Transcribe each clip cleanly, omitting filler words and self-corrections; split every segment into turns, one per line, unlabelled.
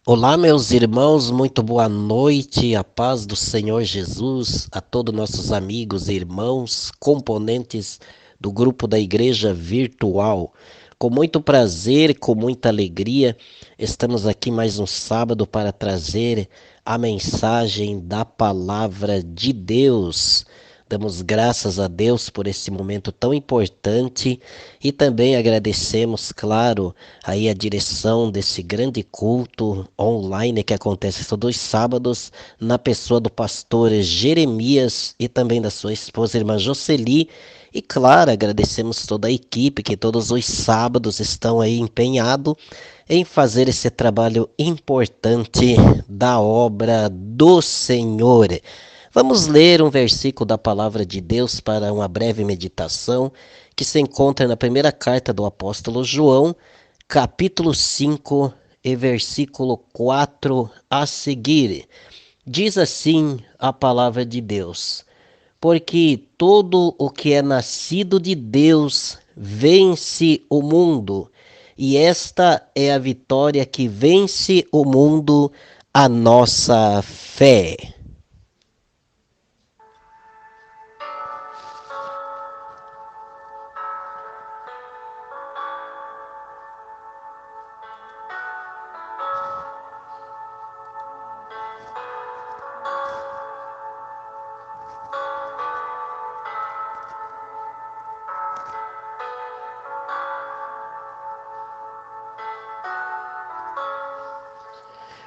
Olá, meus irmãos, muito boa noite, a paz do Senhor Jesus, a todos nossos amigos e irmãos, componentes do grupo da Igreja Virtual. Com muito prazer, com muita alegria, estamos aqui mais um sábado para trazer a mensagem da Palavra de Deus. Damos graças a Deus por esse momento tão importante e também agradecemos, claro, aí a direção desse grande culto online que acontece todos os sábados na pessoa do pastor Jeremias e também da sua esposa irmã Jocely. E claro, agradecemos toda a equipe que todos os sábados estão aí empenhado em fazer esse trabalho importante da obra do Senhor. Vamos ler um versículo da palavra de Deus para uma breve meditação que se encontra na primeira carta do apóstolo João, capítulo 5 e versículo 4 a seguir. Diz assim a palavra de Deus: Porque todo o que é nascido de Deus vence o mundo, e esta é a vitória que vence o mundo, a nossa fé.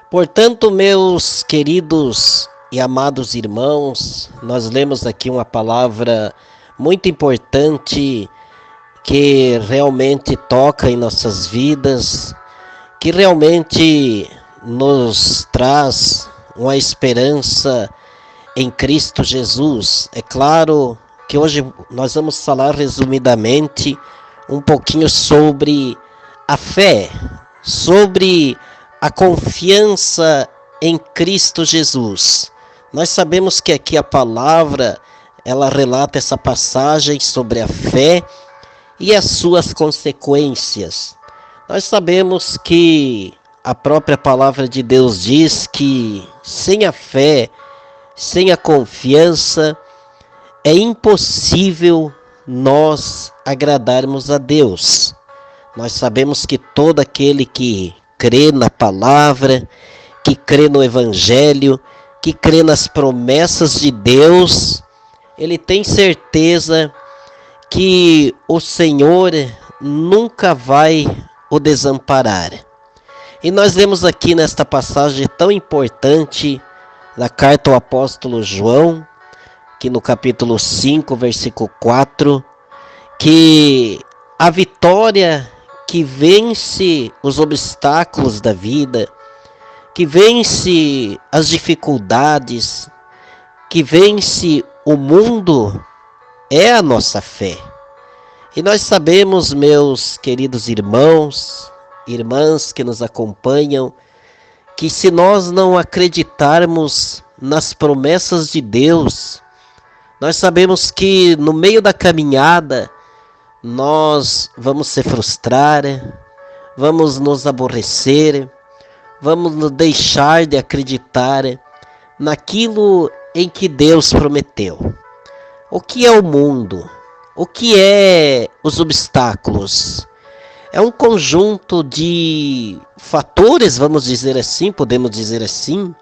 Portanto, meus queridos e amados irmãos, nós lemos aqui uma palavra muito importante que realmente toca em nossas vidas, que realmente nos traz uma esperança em Cristo Jesus. É claro que hoje nós vamos falar resumidamente um pouquinho sobre a fé, sobre a confiança em Cristo Jesus. Nós sabemos que aqui a palavra ela relata essa passagem sobre a fé e as suas consequências. Nós sabemos que a própria palavra de Deus diz que sem a fé, sem a confiança, é impossível nós agradarmos a Deus. Nós sabemos que todo aquele que crê na palavra, que crê no evangelho, que crê nas promessas de Deus, ele tem certeza que o Senhor nunca vai o desamparar. E nós vemos aqui nesta passagem tão importante da carta ao apóstolo João, que no capítulo 5, versículo 4, que a vitória que vence os obstáculos da vida, que vence as dificuldades, que vence o mundo, é a nossa fé. E nós sabemos, meus queridos irmãos, irmãs que nos acompanham, que se nós não acreditarmos nas promessas de Deus, nós sabemos que no meio da caminhada nós vamos se frustrar, vamos nos aborrecer, vamos nos deixar de acreditar naquilo em que Deus prometeu. O que é o mundo? O que é os obstáculos? É um conjunto de fatores, vamos dizer assim, podemos dizer assim,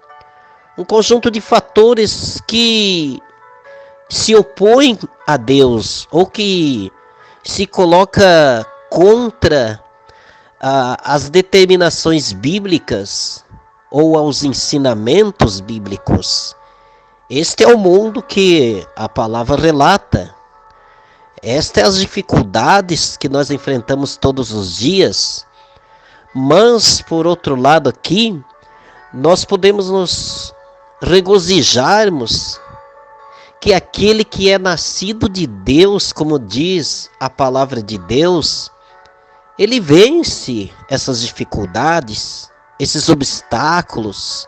um conjunto de fatores que se opõem a Deus ou que se coloca contra as determinações bíblicas ou aos ensinamentos bíblicos. Este é o mundo que a palavra relata. Estas são as dificuldades que nós enfrentamos todos os dias. Mas, por outro lado aqui, nós podemos nos regozijarmos que aquele que é nascido de Deus, como diz a palavra de Deus, ele vence essas dificuldades, esses obstáculos,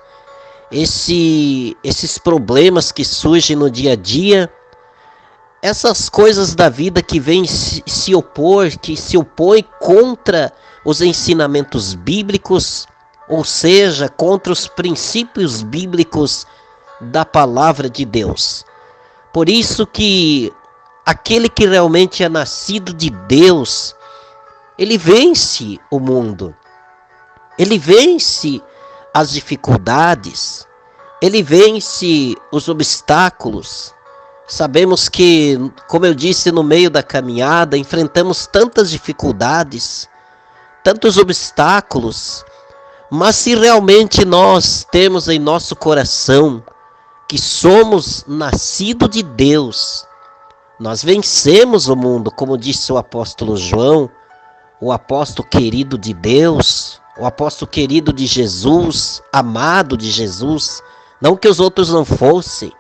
esses problemas que surgem no dia a dia, essas coisas da vida que vêm se opor, que se opõem contra os ensinamentos bíblicos, ou seja, contra os princípios bíblicos da palavra de Deus. Por isso que aquele que realmente é nascido de Deus, ele vence o mundo, ele vence as dificuldades, ele vence os obstáculos. Sabemos que, como eu disse, no meio da caminhada, enfrentamos tantas dificuldades, tantos obstáculos, mas se realmente nós temos em nosso coração que somos nascidos de Deus, nós vencemos o mundo, como disse o apóstolo João, o apóstolo querido de Deus, o apóstolo querido de Jesus, amado de Jesus. Não que os outros não fossem,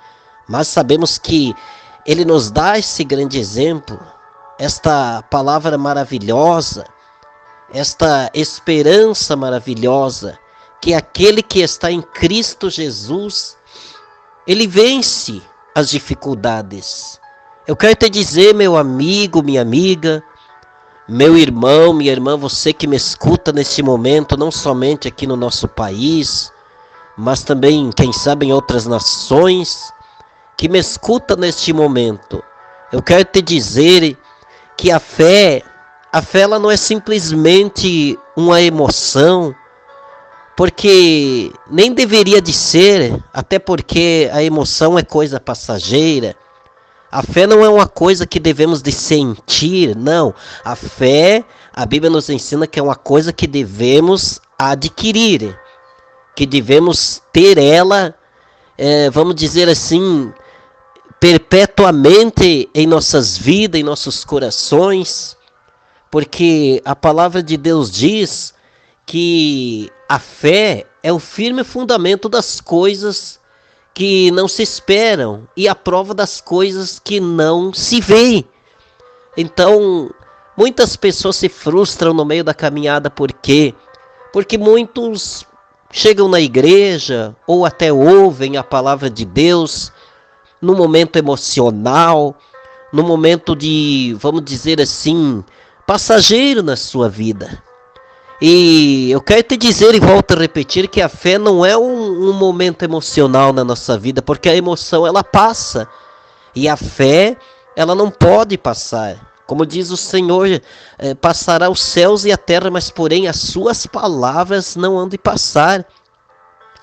mas sabemos que ele nos dá esse grande exemplo, esta palavra maravilhosa, esta esperança maravilhosa, que aquele que está em Cristo Jesus, ele vence as dificuldades. Eu quero te dizer, meu amigo, minha amiga, meu irmão, minha irmã, você que me escuta neste momento, não somente aqui no nosso país, mas também, quem sabe, em outras nações, que me escuta neste momento, eu quero te dizer que a fé ela não é simplesmente uma emoção, porque nem deveria de ser, até porque a emoção é coisa passageira. A fé não é uma coisa que devemos de sentir, não. A fé, a Bíblia nos ensina que é uma coisa que devemos adquirir, que devemos ter ela, vamos dizer assim, perpetuamente em nossas vidas, em nossos corações, porque a palavra de Deus diz que a fé é o firme fundamento das coisas que não se esperam e a prova das coisas que não se vê. Então, muitas pessoas se frustram no meio da caminhada, por quê? Porque muitos chegam na igreja ou até ouvem a palavra de Deus no momento emocional, no momento de, vamos dizer assim, passageiro na sua vida. E eu quero te dizer e volto a repetir que a fé não é um momento emocional na nossa vida, porque a emoção ela passa e a fé ela não pode passar. Como diz o Senhor, passará os céus e a terra, mas porém as suas palavras não hão de passar.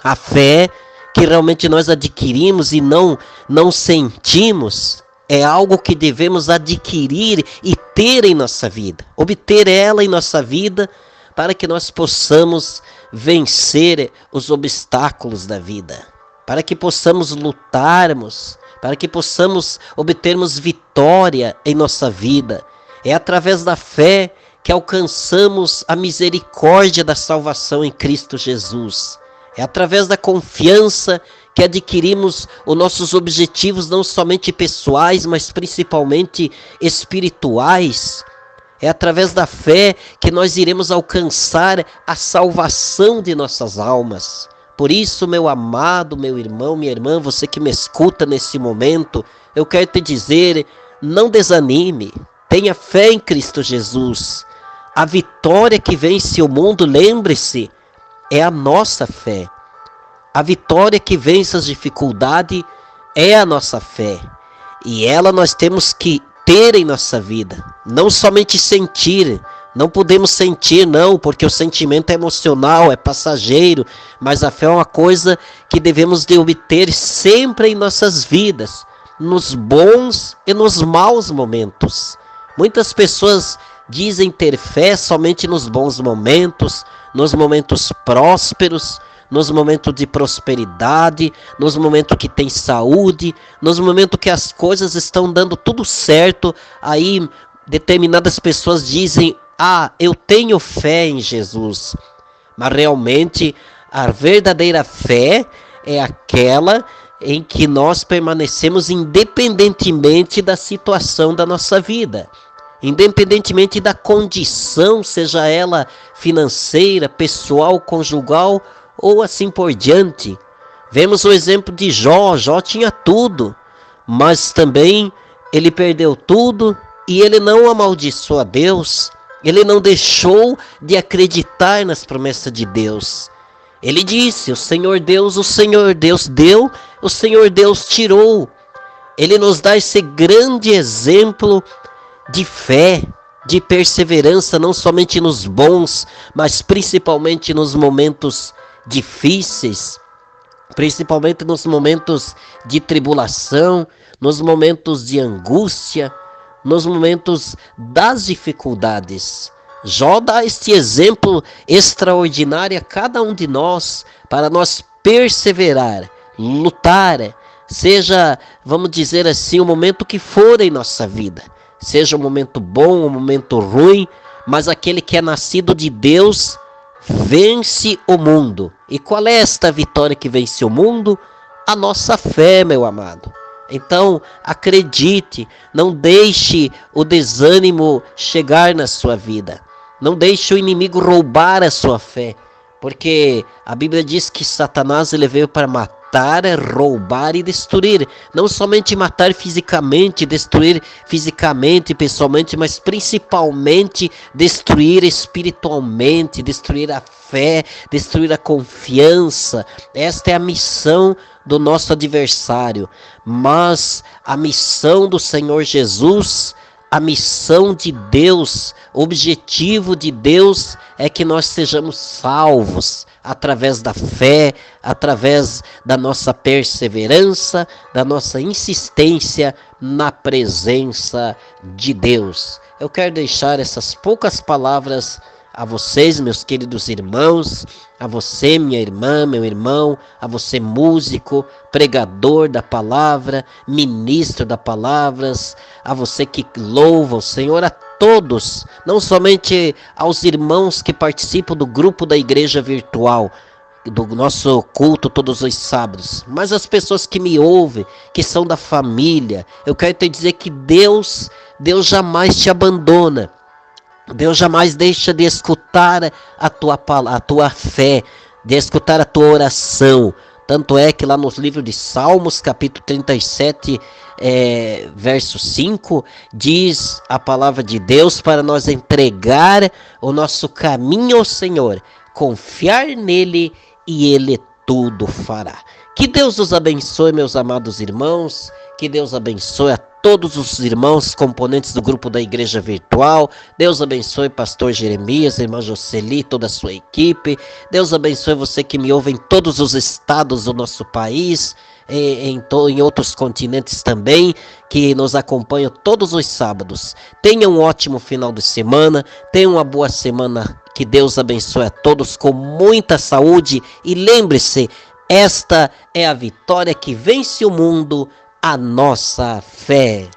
A fé que realmente nós adquirimos e não sentimos, é algo que devemos adquirir e ter em nossa vida, obter ela em nossa vida, para que nós possamos vencer os obstáculos da vida, para que possamos lutarmos, para que possamos obtermos vitória em nossa vida. É através da fé que alcançamos a misericórdia da salvação em Cristo Jesus. É através da confiança que adquirimos os nossos objetivos, não somente pessoais, mas principalmente espirituais. É através da fé que nós iremos alcançar a salvação de nossas almas. Por isso, meu amado, meu irmão, minha irmã, você que me escuta nesse momento, eu quero te dizer, não desanime, tenha fé em Cristo Jesus. A vitória que vence o mundo, lembre-se, é a nossa fé. A vitória que vence as dificuldades é a nossa fé. E ela nós temos que ter em nossa vida. Não somente sentir. Não podemos sentir, não, porque o sentimento é emocional, é passageiro. Mas a fé é uma coisa que devemos de obter sempre em nossas vidas. Nos bons e nos maus momentos. Muitas pessoas dizem ter fé somente nos bons momentos, nos momentos prósperos, nos momentos de prosperidade, nos momentos que tem saúde, nos momentos que as coisas estão dando tudo certo. Aí determinadas pessoas dizem, eu tenho fé em Jesus. Mas realmente a verdadeira fé é aquela em que nós permanecemos independentemente da situação da nossa vida. Independentemente da condição, seja ela financeira, pessoal, conjugal ou assim por diante. Vemos o exemplo de Jó. Jó tinha tudo, mas também ele perdeu tudo e ele não amaldiçoou a Deus. Ele não deixou de acreditar nas promessas de Deus. Ele disse: o Senhor Deus deu, o Senhor Deus tirou. Ele nos dá esse grande exemplo de fé, de perseverança, não somente nos bons, mas principalmente nos momentos difíceis, principalmente nos momentos de tribulação, nos momentos de angústia, nos momentos das dificuldades. Jó dá este exemplo extraordinário a cada um de nós, para nós perseverar, lutar, seja, vamos dizer assim, o momento que for em nossa vida, seja um momento bom, um momento ruim, mas aquele que é nascido de Deus vence o mundo. E qual é esta vitória que vence o mundo? A nossa fé, meu amado. Então, acredite, não deixe o desânimo chegar na sua vida. Não deixe o inimigo roubar a sua fé, porque a Bíblia diz que Satanás ele veio para matar, roubar e destruir. Não somente matar fisicamente, destruir fisicamente, pessoalmente, mas principalmente destruir espiritualmente, destruir a fé, destruir a confiança. Esta é a missão do nosso adversário. Mas a missão do Senhor Jesus, a missão de Deus, o objetivo de Deus é que nós sejamos salvos através da fé, através da nossa perseverança, da nossa insistência na presença de Deus. Eu quero deixar essas poucas palavras a vocês, meus queridos irmãos, a você, minha irmã, meu irmão, a você, músico, pregador da palavra, ministro da palavras, a você que louva o Senhor, a todos, não somente aos irmãos que participam do grupo da igreja virtual, do nosso culto todos os sábados, mas as pessoas que me ouvem, que são da família. Eu quero te dizer que Deus jamais te abandona. Deus jamais deixa de escutar a tua fé, de escutar a tua oração. Tanto é que lá nos livros de Salmos, capítulo 37, verso 5, diz a palavra de Deus para nós entregar o nosso caminho ao Senhor, confiar nele e ele tudo fará. Que Deus nos abençoe, meus amados irmãos, que Deus abençoe a todos os irmãos componentes do grupo da igreja virtual. Deus abençoe pastor Jeremias, irmã Jocely, toda a sua equipe. Deus abençoe você que me ouve em todos os estados do nosso país, em outros continentes também, que nos acompanham todos os sábados. Tenha um ótimo final de semana, tenha uma boa semana, que Deus abençoe a todos com muita saúde e lembre-se, esta é a vitória que vence o mundo, a nossa fé.